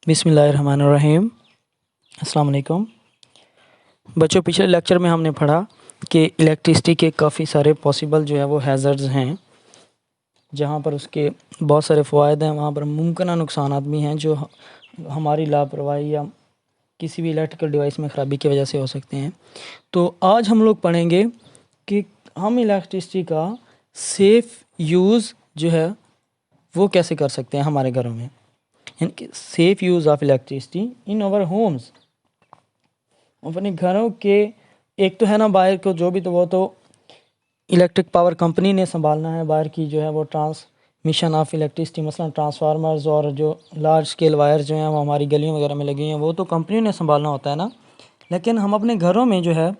बिस्मिल्लाहिर्रहमानिर्रहीम। अस्सलाम वालेकुम बच्चों, पिछले लेक्चर में हमने पढ़ा कि इलेक्ट्रिसिटी के काफ़ी सारे पॉसिबल जो है वो हैज़र्ड्स हैं। जहाँ पर उसके बहुत सारे फ़वाइद हैं, वहाँ पर मुमकिन नुकसानात भी हैं जो हमारी लापरवाही या किसी भी इलेक्ट्रिकल डिवाइस में ख़राबी की वजह से हो सकते हैं। तो आज हम लोग पढ़ेंगे कि हम इलेक्ट्रिसिटी का सेफ़ यूज़ जो है वो कैसे कर सकते हैं हमारे घरों में, यानी कि safe use of electricity in our homes. अपने घरों के एक तो है ना बाहर को जो भी, तो वो तो इलेक्ट्रिक पावर कंपनी ने संभालना है। बाहर की जो है वो ट्रांसमिशन ऑफ इलेक्ट्रिसिटी, मसलन ट्रांसफार्मर्स और जो लार्ज स्केल वायर जो हैं वो हमारी गलियों वगैरह में लगी हैं, वो तो कंपनी ने संभालना होता है ना। लेकिन हम अपने घरों में जो है,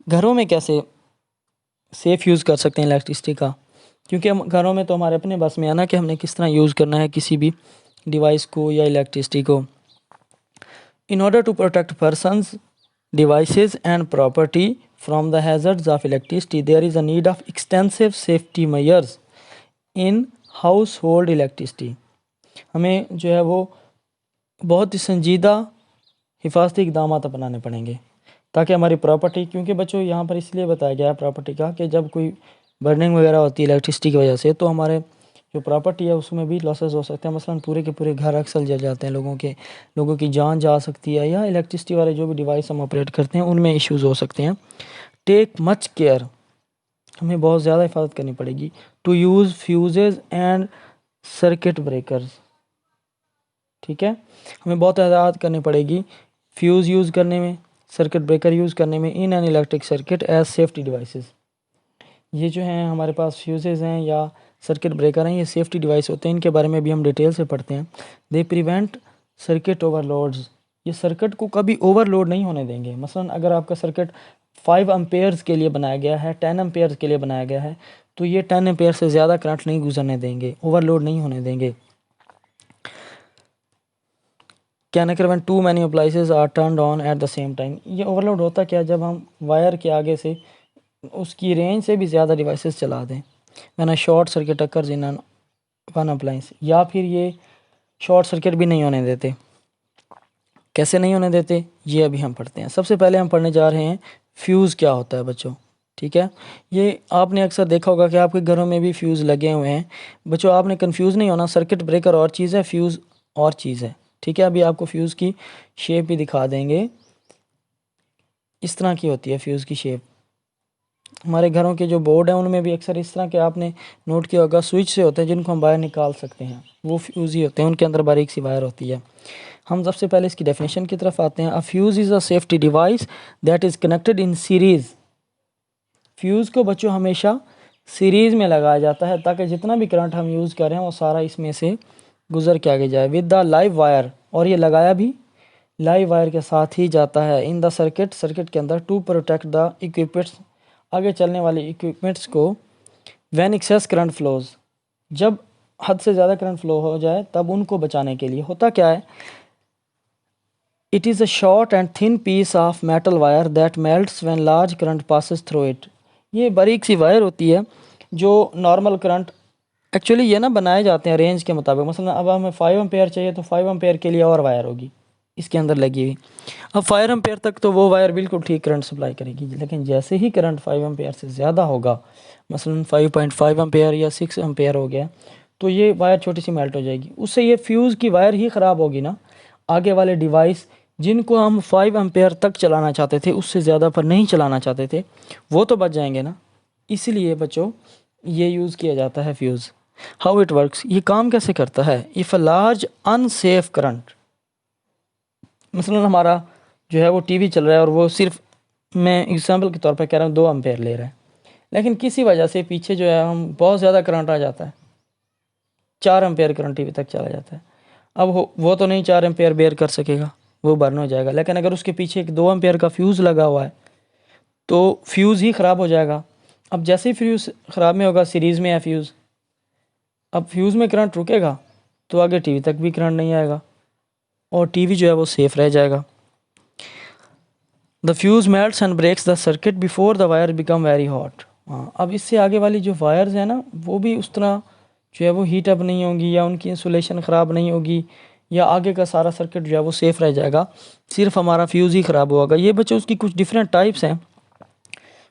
घरों में कैसे सेफ़ यूज़ कर सकते हैं इलेक्ट्रिसिटी का, क्योंकि हम घरों में तो हमारे अपने बस में है ना कि हमने किस तरह यूज़ करना है किसी भी डिवाइस को या इलेक्ट्रिसिटी को। In order to protect persons, devices and property from the hazards of electricity, there is a need of extensive safety measures in household electricity. हमें जो है वो बहुत ही संजीदा हिफाजती इक़दाम अपनाने पड़ेंगे ताकि हमारी प्रॉपर्टी, क्योंकि बच्चों यहाँ पर इसलिए बताया गया है प्रॉपर्टी का कि जब कोई बर्निंग वगैरह होती है इलेक्ट्रिसिटी की वजह से, तो हमारे जो प्रॉपर्टी है उसमें भी लॉसेस हो सकते हैं। मसलन पूरे के पूरे घर अक्सर जल जाते हैं, लोगों की जान जा सकती है, या इलेक्ट्रिसिटी वाले जो भी डिवाइस हम ऑपरेट करते हैं उनमें इश्यूज़ हो सकते हैं। टेक मच केयर, हमें बहुत ज़्यादा हिफाजत करनी पड़ेगी। To use fuses and circuit breakers, ठीक है, हमें बहुत एहतियात करनी पड़ेगी फ्यूज़ यूज़ करने में, सर्किट ब्रेकर यूज़ करने में in an electric circuit as safety devices. ये जो हैं हमारे पास फ्यूजेज़ हैं या सर्किट ब्रेकर हैं, ये सेफ्टी डिवाइस होते हैं। इनके बारे में भी हम डिटेल से पढ़ते हैं। दे प्रिवेंट सर्किट ओवरलोड्स, ये सर्किट को कभी ओवरलोड नहीं होने देंगे। मसलन अगर आपका सर्किट 5 एम्पेयर्स के लिए बनाया गया है, 10 एम्पेयर्स के लिए बनाया गया है, तो ये 10 एम्पेयर से ज़्यादा करंट नहीं गुजरने देंगे, ओवरलोड नहीं होने देंगे। Can occur when too many appliances are turned on at the same time, ये ओवरलोड होता क्या, जब हम वायर के आगे से उसकी रेंज से भी ज़्यादा डिवाइसेस चला दें। When a short circuit occurs in one appliance, या फिर ये शॉर्ट सर्किट भी नहीं होने देते। कैसे नहीं होने देते ये अभी हम पढ़ते हैं। सबसे पहले हम पढ़ने जा रहे हैं फ्यूज़ क्या होता है बच्चों, ठीक है। ये आपने अक्सर देखा होगा कि आपके घरों में भी फ्यूज़ लगे हुए हैं। बच्चों आपने कंफ्यूज नहीं होना, सर्किट ब्रेकर और चीज़ है, फ्यूज़ और चीज़ है, ठीक है। अभी आपको फ्यूज़ की शेप भी दिखा देंगे, इस तरह की होती है फ्यूज़ की शेप। हमारे घरों के जो बोर्ड हैं उनमें भी अक्सर इस तरह के आपने नोट किया होगा, स्विच से होते हैं जिनको हम बाहर निकाल सकते हैं, वो फ्यूज़ ही होते हैं, उनके अंदर बारीक सी वायर होती है। हम सबसे पहले इसकी डेफिनेशन की तरफ आते हैं। A fuse is a safety device that is connected in series. Fuse को बच्चों हमेशा सीरीज़ में लगाया जाता है ताकि जितना भी करंट हम यूज़ कर रहे हैं वो सारा इसमें से गुजर के आगे जाए। विद द लाइव वायर, और ये लगाया भी लाइव वायर के साथ ही जाता है। इन द सर्किट, सर्किट के अंदर, टू प्रोटेक्ट द इक्विपमेंट्स, आगे चलने वाले इक्विपमेंट्स को। व्हेन एक्सेस करंट फ्लोज, जब हद से ज़्यादा करंट फ्लो हो जाए तब उनको बचाने के लिए। होता क्या है, it is a short and thin piece of metal wire that melts when large current passes through it. ये बारीक सी वायर होती है जो नॉर्मल करंट, एक्चुअली ये ना बनाए जाते हैं रेंज के मुताबिक। मसलन अब हमें 5 एम्पेयर चाहिए तो 5 एम्पेयर के लिए और वायर होगी इसके अंदर लगी हुई। अब 5 एम्पेयर तक तो वो वायर बिल्कुल ठीक करंट सप्लाई करेगी, लेकिन जैसे ही करंट 5 एम्पेयर से ज़्यादा होगा, मसलन 5.5 एम्पेयर या 6 एम्पेयर हो गया, तो ये वायर छोटी सी मेल्ट हो जाएगी। उससे ये फ्यूज़ की वायर ही ख़राब होगी ना। आगे वाले डिवाइस जिनको हम 5 एम्पेयर तक चलाना चाहते थे, उससे ज़्यादा पर नहीं चलाना चाहते थे, वो तो बच जाएंगे ना। इसलिए बच्चों ये यूज़ किया जाता है फ्यूज़। हाउ इट वर्क्स, ये काम कैसे करता है। If a large unsafe current, मसलन हमारा जो है वो टीवी चल रहा है और वो सिर्फ, मैं एग्जांपल के तौर पर कह रहा हूँ, 2 एम्पेयर ले रहा है, लेकिन किसी वजह से पीछे जो है हम बहुत ज़्यादा करंट आ जाता है, 4 एम्पेयर करंट टीवी तक चला जाता है। अब वो तो नहीं 4 एम्पेयर बेयर कर सकेगा, वो बर्न हो जाएगा। लेकिन अगर उसके पीछे एक 2 एम्पेयर का फ्यूज़ लगा हुआ है तो फ्यूज़ ही ख़राब हो जाएगा। अब जैसे ही फ्यूज़ ख़राब में होगा, सीरीज़ में है फ्यूज़, अब फ्यूज़ में करंट रुकेगा तो आगे टीवी तक भी करंट नहीं आएगा और टीवी जो है वो सेफ़ रह जाएगा। The fuse melts and breaks the circuit before the wire become very hot. हाँ, अब इससे आगे वाली जो वायर्स हैं ना, वो भी उस तरह जो है वो हीट अप नहीं होंगी, या उनकी इंसुलेशन ख़राब नहीं होगी, या आगे का सारा सर्किट जो है वो सेफ़ रह जाएगा, सिर्फ हमारा फ्यूज़ ही ख़राब होगा। ये बच्चों उसकी कुछ डिफरेंट टाइप्स हैं,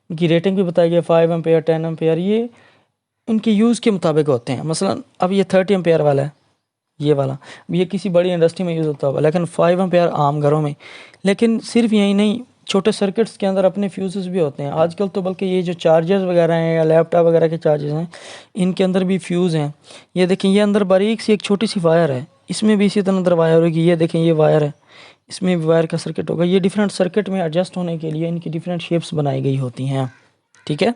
उनकी रेटिंग भी बताई गई 5 एम्पेयर 10 एम्पेयर, ये उनके यूज़ के मुताबिक होते हैं। मसलन अब ये 30 एम्पेयर वाला है, ये वाला ये किसी बड़ी इंडस्ट्री में यूज़ होता होगा, लेकिन 5 एम्पेयर आम घरों में। लेकिन सिर्फ यही नहीं, छोटे सर्किट्स के अंदर अपने फ्यूज़ेस भी होते हैं आजकल तो, बल्कि ये जो चार्जर्स वगैरह हैं या लैपटॉप वगैरह के चार्जर्स हैं, इनके अंदर भी फ्यूज़ हैं। ये देखें, ये अंदर बारीक सी एक छोटी सी वायर है, इसमें भी इसी तरह अंदर वायर होगी। ये देखें, ये वायर है, इसमें भी वायर का सर्किट होगा। ये डिफरेंट सर्किट में एडजस्ट होने के लिए इनकी डिफरेंट शेप्स बनाई गई होती हैं, ठीक है।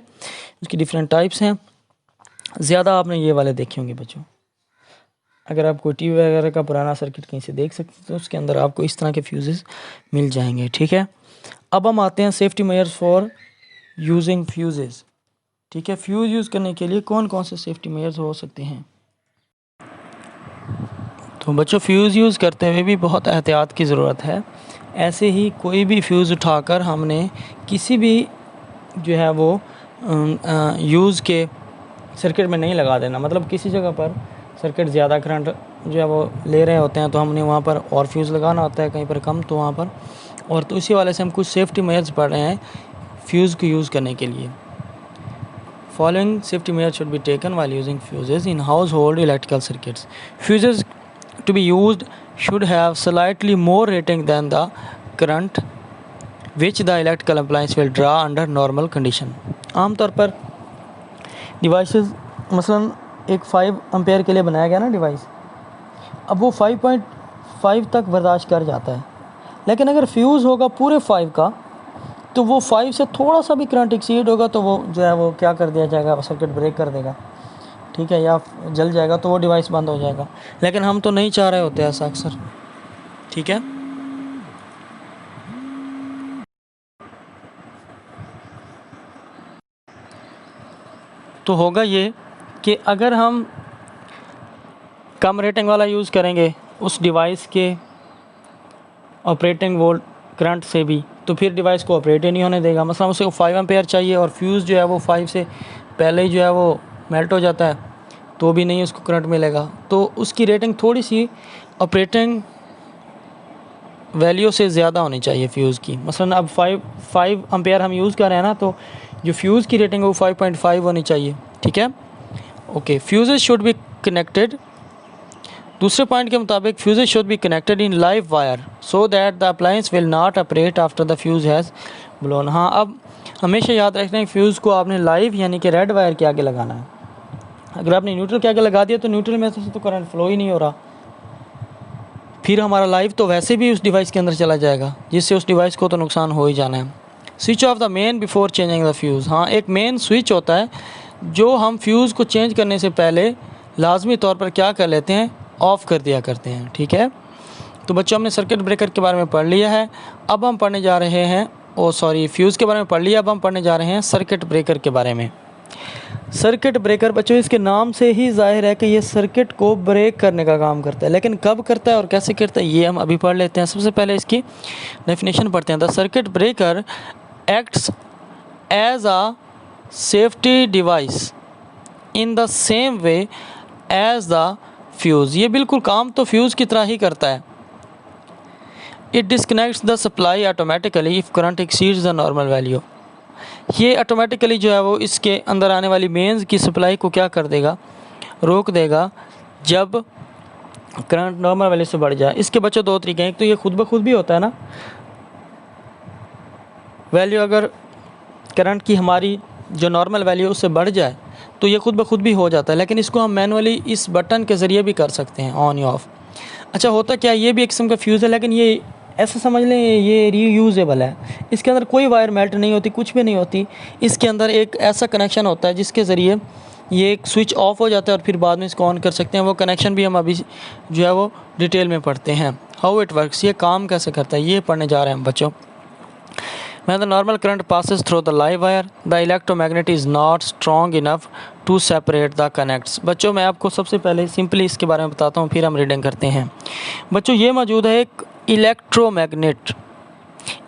इसकी डिफरेंट टाइप्स हैं। ज़्यादा आपने ये वाले देखे होंगे बच्चों, अगर आप कोई टीवी वगैरह का पुराना सर्किट कहीं से देख सकते तो उसके अंदर आपको इस तरह के फ्यूज़ेस मिल जाएंगे, ठीक है। अब हम आते हैं सेफ्टी मेजर्स फॉर यूजिंग फ्यूज़ेस, ठीक है। फ्यूज़ यूज़ करने के लिए कौन कौन से सेफ्टी मेजर्स हो सकते हैं। तो बच्चों, फ्यूज़ यूज़ करते हुए भी बहुत एहतियात की ज़रूरत है। ऐसे ही कोई भी फ्यूज़ उठाकर हमने किसी भी जो है वो यूज़ के सर्किट में नहीं लगा देना। मतलब किसी जगह पर सर्किट ज़्यादा करंट जो है वो ले रहे होते हैं तो हमने वहाँ पर और फ्यूज़ लगाना होता है, कहीं पर कम तो वहाँ पर और। तो इसी वाले से हम कुछ सेफ्टी मेजर्स पढ़ रहे हैं फ्यूज़ को यूज़ करने के लिए। Following safety measures should be taken while using fuses in house hold electrical circuits. Fuses to be used should have slightly more rating than the current which the electrical appliance will draw under normal condition। आमतौर पर devices, मसलन एक 5 ampere के लिए बनाया गया ना device, अब वो 5.5 तक बर्दाश्त कर जाता है। लेकिन अगर फ्यूज़ होगा पूरे 5 का तो वो 5 से थोड़ा सा भी करंट एक्सीड होगा तो वो जो है वो क्या कर दिया जाएगा, सर्किट ब्रेक कर देगा, ठीक है, या जल जाएगा तो वो डिवाइस बंद हो जाएगा। लेकिन हम तो नहीं चाह रहे होते ऐसा अक्सर, ठीक है। तो होगा ये कि अगर हम कम रेटिंग वाला यूज़ करेंगे उस डिवाइस के ऑपरेटिंग वोल्ट करंट से भी, तो फिर डिवाइस को ऑपरेट ही नहीं होने देगा। मतलब उसे 5 एम्पेयर चाहिए और फ्यूज़ जो है वो 5 से पहले ही जो है वो मेल्ट हो जाता है तो भी नहीं उसको करंट मिलेगा। तो उसकी रेटिंग थोड़ी सी ऑपरेटिंग वैल्यू से ज़्यादा होनी चाहिए फ्यूज़ की। मसलन अब 5 एम्पेयर हम यूज़ कर रहे हैं ना, तो जो फ्यूज़ की रेटिंग है वो 5.5 होनी चाहिए, ठीक है। Okay, fuses should be connected, दूसरे पॉइंट के मुताबिक fuses should be connected in live wire so that the appliance will not operate after the fuse has blown. हाँ, अब हमेशा याद रखना है फ्यूज़ को आपने लाइव यानी कि रेड वायर के आगे लगाना है। अगर आपने न्यूट्रल के आगे लगा दिया तो न्यूट्रल में से तो करंट फ्लो ही नहीं हो रहा, फिर हमारा लाइव तो वैसे भी उस डिवाइस के अंदर चला जाएगा जिससे उस डिवाइस को तो नुकसान हो ही जाना है। Switch off the main before changing the fuse. हाँ, एक मेन स्विच होता है जो हम फ्यूज़ को चेंज करने से पहले लाजमी तौर पर क्या कर लेते हैं, ऑफ़ कर दिया करते हैं, ठीक है। तो बच्चों, हमने सर्किट ब्रेकर के बारे में पढ़ लिया है। अब हम पढ़ने जा रहे हैं फ्यूज़ के बारे में पढ़ लिया, अब हम पढ़ने जा रहे हैं सर्किट ब्रेकर के बारे में। सर्किट ब्रेकर बच्चों, इसके नाम से ही जाहिर है कि ये सर्किट को ब्रेक करने का काम करता है, लेकिन कब करता है और कैसे करता है ये हम अभी पढ़ लेते हैं। सबसे पहले इसकी डेफिनेशन पढ़ते हैं। The circuit breaker acts as a safety device in the same way as the fuse. ये बिल्कुल काम तो फ्यूज़ की तरह ही करता है। It disconnects the supply automatically if current exceeds the normal value. ये ऑटोमेटिकली जो है वो इसके अंदर आने वाली मेंस की सप्लाई को क्या कर देगा, रोक देगा जब करंट नॉर्मल वैल्यू से बढ़ जाए। इसके बच्चों दो तरीके हैं, एक तो ये खुद ब खुद भी होता है ना, वैल्यू अगर करंट की हमारी जो नॉर्मल वैल्यू उससे बढ़ जाए तो ये खुद ब खुद भी हो जाता है, लेकिन इसको हम मैनुअली इस बटन के ज़रिए भी कर सकते हैं, ऑन या ऑफ़। अच्छा, होता क्या, ये भी एक किस्म का फ्यूज़ है, लेकिन ये ऐसा समझ लें ये रीयूजेबल है। इसके अंदर कोई वायर मेल्ट नहीं होती, कुछ भी नहीं होती। इसके अंदर एक ऐसा कनेक्शन होता है जिसके ज़रिए ये एक स्विच ऑफ हो जाता है और फिर बाद में इसको ऑन कर सकते हैं। वो कनेक्शन भी हम अभी जो है वो डिटेल में पढ़ते हैं, हाउ इट वर्क्स, ये काम कैसे करता है, ये पढ़ने जा रहे हैं बच्चों। When the normal current passes through the live wire, the electromagnet is not strong enough to separate the connects। बच्चों, मैं आपको सबसे पहले सिंपली इसके बारे में बताता हूँ, फिर हम रीडिंग करते हैं। बच्चों, ये मौजूद है एक इलेक्ट्रोमैग्नेट।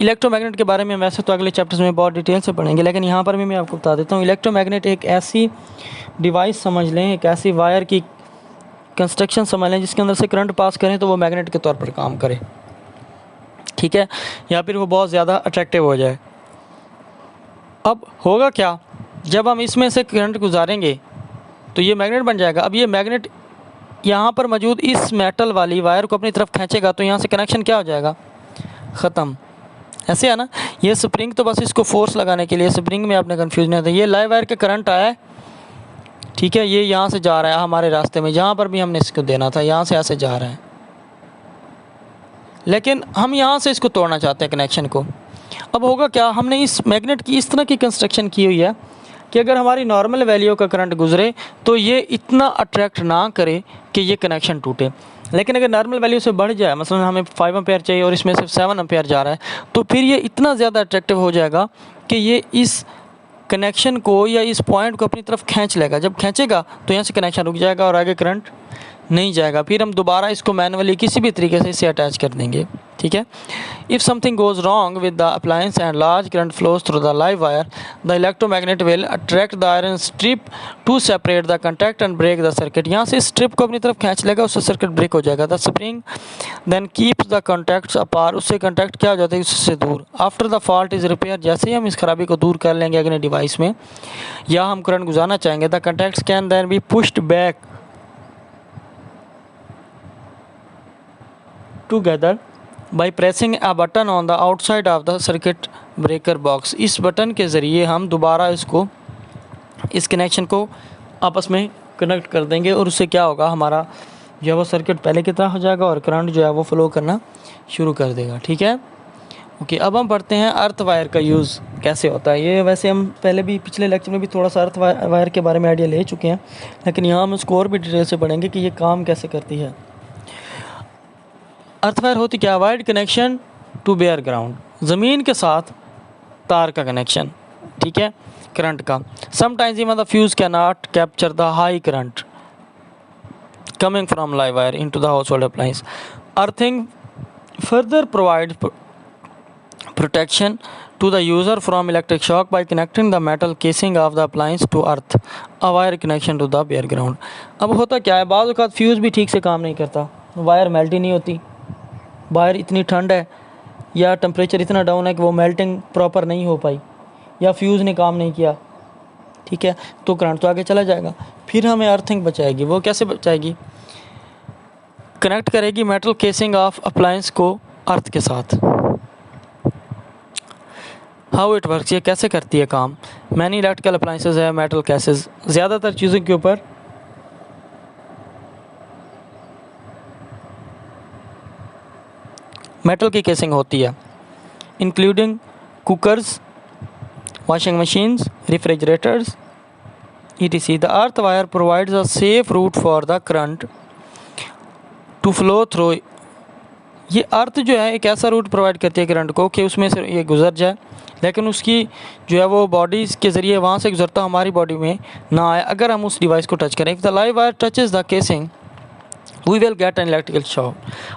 इलेक्ट्रोमैग्नेट के बारे में वैसे तो अगले चैप्टर्स में बहुत डिटेल से पढ़ेंगे, लेकिन यहाँ पर भी मैं आपको बता देता हूँ। इलेक्ट्रोमैग्नेट एक ऐसी डिवाइस समझ लें, एक ऐसी वायर की कंस्ट्रक्शन समझ लें जिसके अंदर से करंट पास करें तो वो मैग्नेट के तौर पर काम करे, ठीक है, या फिर वो बहुत ज़्यादा अट्रैक्टिव हो जाए। अब होगा क्या, जब हम इसमें से करंट गुजारेंगे तो ये मैग्नेट बन जाएगा। अब ये मैग्नेट यहाँ पर मौजूद इस मेटल वाली वायर को अपनी तरफ खींचेगा तो यहाँ से कनेक्शन क्या हो जाएगा, ख़त्म। ऐसे है ना, ये स्प्रिंग तो बस इसको फोर्स लगाने के लिए, स्प्रिंग में आपने कन्फ्यूज नहीं होता। ये लाइव वायर का करंट आया है, ठीक है, ये यहाँ से जा रहा है हमारे रास्ते में, जहाँ पर भी हमने इसको देना था यहाँ से ऐसे जा रहा है, लेकिन हम यहाँ से इसको तोड़ना चाहते हैं कनेक्शन को। अब होगा क्या, हमने इस मैग्नेट की इस तरह की कंस्ट्रक्शन की हुई है कि अगर हमारी नॉर्मल वैल्यू का करंट गुजरे तो ये इतना अट्रैक्ट ना करे कि ये कनेक्शन टूटे। लेकिन अगर नॉर्मल वैल्यू से बढ़ जाए, मसलन हमें 5 एम्पेयर चाहिए और इसमें सिर्फ 7 एम्पेयर जा रहा है, तो फिर ये इतना ज़्यादा अट्रैक्टिव हो जाएगा कि ये इस कनेक्शन को या इस पॉइंट को अपनी तरफ खींच लेगा। जब खींचेगा तो यहाँ से कनेक्शन रुक जाएगा और आगे करंट नहीं जाएगा। फिर हम दोबारा इसको मैनुअली किसी भी तरीके से इसे अटैच कर देंगे, ठीक है। If something goes wrong with the appliance and large current flows through the live wire, the electromagnet will attract the iron strip to separate the contact and break the circuit. यहाँ से strip को अपनी तरफ खींच लेगा, उससे circuit break हो जाएगा। The spring then keeps the contacts apart, उससे कॉन्टैक्ट क्या हो जाता है, उससे दूर। After the fault is repair, जैसे ही हम इस खराबी को दूर कर लेंगे अगले डिवाइस में या हम करंट गुजारना चाहेंगे, the contacts can then be pushed back together by pressing a button on the outside of the circuit breaker box। इस बटन के ज़रिए हम दोबारा इसको, इस कनेक्शन को आपस में कनेक्ट कर देंगे और उससे क्या होगा, हमारा जो है वो सर्किट पहले की तरह हो जाएगा और करंट जो है वो फ्लो करना शुरू कर देगा, ठीक है। ओके, अब हम पढ़ते हैं अर्थ वायर का यूज़ कैसे होता है। ये वैसे हम पहले भी पिछले लेक्चर में भी थोड़ा सा अर्थ वायर के बारे में आइडिया ले चुके हैं, लेकिन यहाँ हम इसको और भी डिटेल से पढ़ेंगे कि ये काम कैसे करती है। अर्थ वायर होती क्या, wired connection to bare ground, ज़मीन के साथ तार का कनेक्शन, ठीक है, करंट का। Sometimes even the fuse can not capture the high current coming from live wire into the house hold appliance. Earthing further provide protection to the user from electric shock by connecting the metal casing of the appliance to earth, a wire connection to the bare ground। अब होता क्या है, बाज़ औक़ात fuse भी ठीक से काम नहीं करता, वायर मेल्ट ही नहीं होती, वायर इतनी ठंड है या टेम्परेचर इतना डाउन है कि वो मेल्टिंग प्रॉपर नहीं हो पाई, या फ्यूज़ ने काम नहीं किया, ठीक है, तो करंट तो आगे चला जाएगा। फिर हमें अर्थिंग बचाएगी, वो कैसे बचाएगी, कनेक्ट करेगी मेटल केसिंग ऑफ अप्लायंस को अर्थ के साथ। हाउ इट वर्क्स, ये कैसे करती है काम। मैनी इलेक्ट्रिकल अप्लायंसेज है मेटल केसेस, ज़्यादातर चीज़ों के ऊपर मेटल की केसिंग होती है, including cookers, washing machines, refrigerators, etc. The earth wire provides a safe route for the current to flow through। ये अर्थ जो है एक ऐसा रूट प्रोवाइड करती है करंट को कि उसमें से ये गुजर जाए, लेकिन उसकी जो है वो बॉडीज़ के ज़रिए वहाँ से गुजरता हमारी बॉडी में ना आए अगर हम उस डिवाइस को टच करें। If the live wire touches the casing we will get an electrical shock.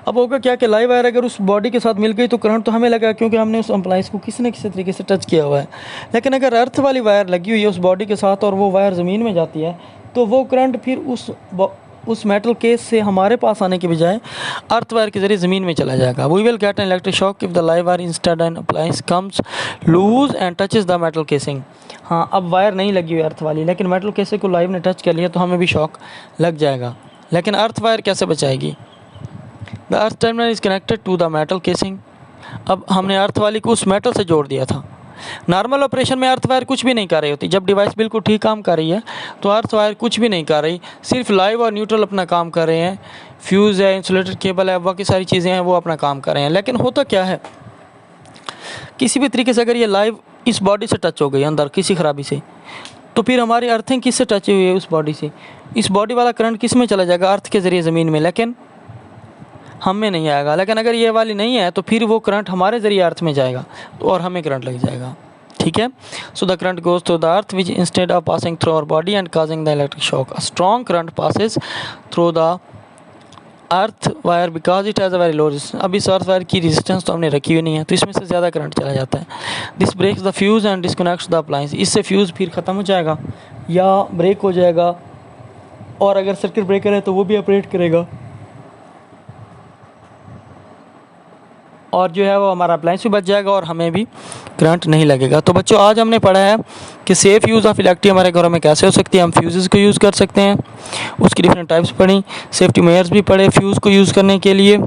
अब होगा क्या कि लाइव वायर अगर उस बॉडी के साथ मिल गई तो करंट तो हमें लगा, क्योंकि हमने उस अप्लायंस को किसी न किसी तरीके से टच किया हुआ है। लेकिन अगर अर्थ वाली वायर लगी हुई है उस बॉडी के साथ और वो वायर ज़मीन में जाती है तो वो करंट फिर उस मेटल केस से हमारे पास आने के बजाय अर्थ वायर के ज़रिए ज़मीन में चला जाएगा। We will get an electric shock if the live wire instead an appliance comes loose and touches the metal casing. हाँ, अब वायर नहीं लगी हुई अर्थ वाली, लेकिन मेटल केसिंग को लाइव ने टच कर लिया तो हमें भी शॉक लग जाएगा। लेकिन अर्थ वायर कैसे बचाएगी, the earth terminal is connected to the metal casing. अब हमने अर्थ वाली को उस मेटल से जोड़ दिया था। नॉर्मल ऑपरेशन में अर्थ वायर कुछ भी नहीं कर रही होती, जब डिवाइस बिल्कुल ठीक काम कर रही है तो अर्थ वायर कुछ भी नहीं कर रही, सिर्फ लाइव और न्यूट्रल अपना काम कर रहे हैं, फ्यूज़ है, इंसुलेटेड केबल है, बाकी सारी चीज़ें हैं वो अपना काम कर रहे हैं। लेकिन होता क्या है, किसी भी तरीके से अगर ये लाइव इस बॉडी से टच हो गई अंदर किसी ख़राबी से, तो फिर हमारी अर्थिंग किससे टच हुई है, उस बॉडी से। इस बॉडी वाला करंट किस में चला जाएगा, अर्थ के ज़रिए ज़मीन में, लेकिन हम में नहीं आएगा। लेकिन अगर ये वाली नहीं है तो फिर वो करंट हमारे ज़रिए अर्थ में जाएगा तो और हमें करंट लग जाएगा, ठीक है। So the current goes through the earth which instead of passing through our body and causing the electric shock, a strong current passes through the earth wire because it has a very low resistance. अब इस earth wire की resistance तो हमने रखी हुई नहीं है तो इसमें से ज़्यादा करंट चला जाता है। This breaks the fuse and disconnects the appliance, इससे फ्यूज़ फिर ख़त्म हो जाएगा या ब्रेक हो जाएगा और अगर सर्किट ब्रेकर है तो वो भी ऑपरेट करेगा, और जो है वो हमारा अप्लायंस भी बच जाएगा और हमें भी करंट नहीं लगेगा। तो बच्चों आज हमने पढ़ा है कि सेफ़ यूज़ ऑफ इलेक्ट्रिक हमारे घरों में कैसे हो सकती है। हम फ्यूज़ेस को यूज़ कर सकते हैं, उसकी डिफरेंट टाइप्स पढ़ी, सेफ्टी मेजर्स भी पढ़े फ्यूज़ को यूज़ करने के लिए,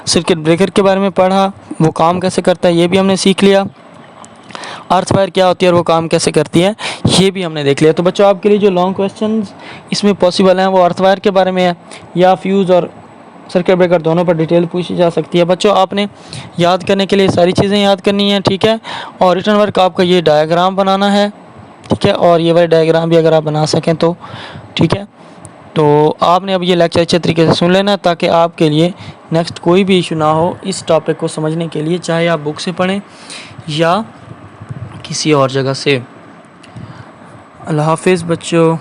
सर्किट ब्रेकर के बारे में पढ़ा, वो काम कैसे करता है ये भी हमने सीख लिया, अर्थ वायर क्या होती है और वो काम कैसे करती है ये भी हमने देख लिया। तो बच्चों आपके लिए जो लॉन्ग क्वेश्चंस इसमें पॉसिबल हैं वो अर्थ वायर के बारे में है या फ्यूज़ और सर्किट ब्रेकर दोनों पर डिटेल पूछी जा सकती है। बच्चों आपने याद करने के लिए सारी चीज़ें याद करनी है, ठीक है। और रिटर्न वर्क आपका ये डायग्राम बनाना है, ठीक है, और ये वाले डायग्राम भी अगर आप बना सकें तो ठीक है। तो आपने अब ये लेक्चर अच्छे तरीके से सुन लेना ताकि आपके लिए नेक्स्ट कोई भी इशू ना हो इस टॉपिक को समझने के लिए, चाहे आप बुक से पढ़ें या किसी और जगह से। अल्लाह हाफिज़ बच्चों।